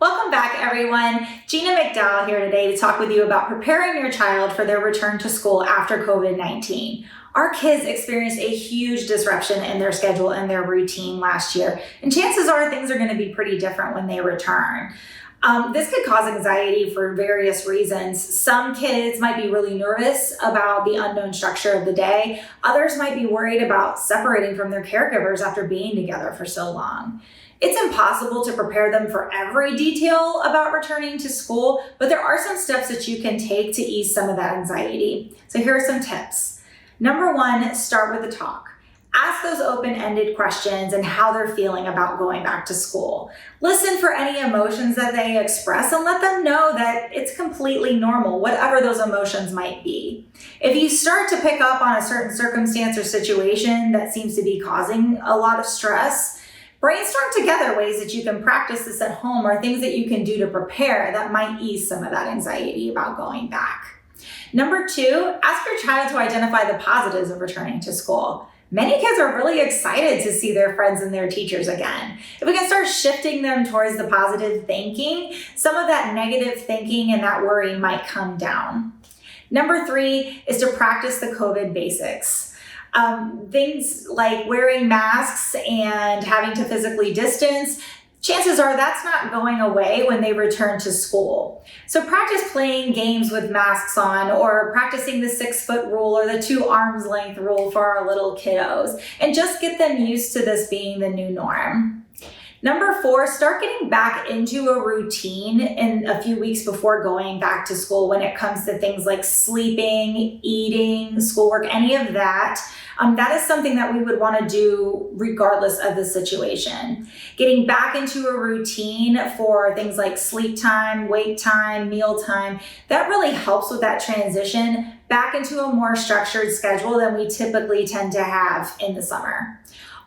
Welcome back, everyone. Gina McDowell here today to talk with you about preparing your child for their return to school after COVID-19. Our kids experienced a huge disruption in their schedule and their routine last year, and chances are things are going to be pretty different when they return. This could cause anxiety for various reasons. Some kids might be really nervous about the unknown structure of the day. Others might be worried about separating from their caregivers after being together for so long. It's impossible to prepare them for every detail about returning to school, but there are some steps that you can take to ease some of that anxiety. So here are some tips. Number one, start with the talk. Ask those open-ended questions and how they're feeling about going back to school. Listen for any emotions that they express and let them know that it's completely normal, whatever those emotions might be. If you start to pick up on a certain circumstance or situation that seems to be causing a lot of stress, brainstorm together ways that you can practice this at home or things that you can do to prepare that might ease some of that anxiety about going back. Number two, ask your child to identify the positives of returning to school. Many kids are really excited to see their friends and their teachers again. If we can start shifting them towards the positive thinking, some of that negative thinking and that worry might come down. Number three is to practice the COVID basics. Things like wearing masks and having to physically distance, chances are that's not going away when they return to school. So practice playing games with masks on or practicing the 6-foot rule or the 2 arms length rule for our little kiddos and just get them used to this being the new norm. Number four, start getting back into a routine in a few weeks before going back to school when it comes to things like sleeping, eating, schoolwork, any of that. That is something that we would want to do regardless of the situation. Getting back into a routine for things like sleep time, wake time, meal time, that really helps with that transition back into a more structured schedule than we typically tend to have in the summer.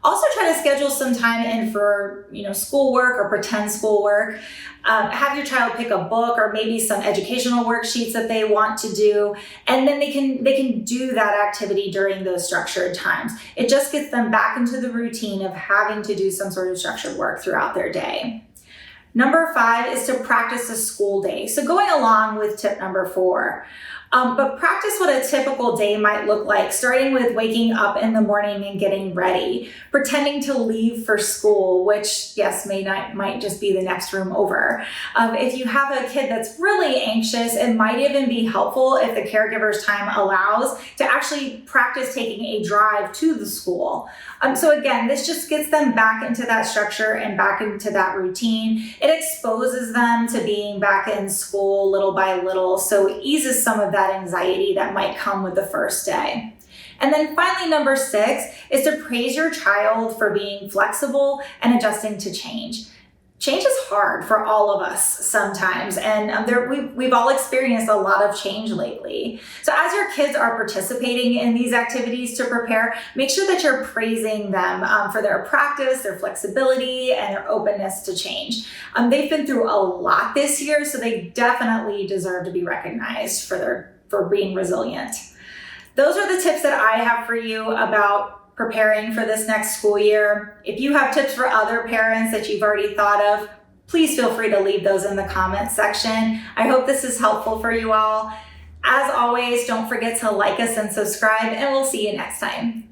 Also try to schedule some time in for, schoolwork or pretend schoolwork. Have your child pick a book or maybe some educational worksheets that they want to do, and then they can do that activity during those structured times. It just gets them back into the routine of having to do some sort of structured work throughout their day. Number five is to practice a school day. So going along with tip number four, but practice what a typical day might look like, starting with waking up in the morning and getting ready, pretending to leave for school, which, yes, might just be the next room over. If you have a kid that's really anxious, it might even be helpful if the caregiver's time allows to actually practice taking a drive to the school. So again, this just gets them back into that structure and back into that routine. It exposes them to being back in school little by little, so it eases some of that anxiety that might come with the first day. And then finally, number six is to praise your child for being flexible and adjusting to change. Change is hard for all of us sometimes, and we've all experienced a lot of change lately. So as your kids are participating in these activities to prepare, make sure that you're praising them for their practice, their flexibility, and their openness to change. They've been through a lot this year, so they definitely deserve to be recognized for being resilient. Those are the tips that I have for you about preparing for this next school year. If you have tips for other parents that you've already thought of, please feel free to leave those in the comments section. I hope this is helpful for you all. As always, don't forget to like us and subscribe, and we'll see you next time.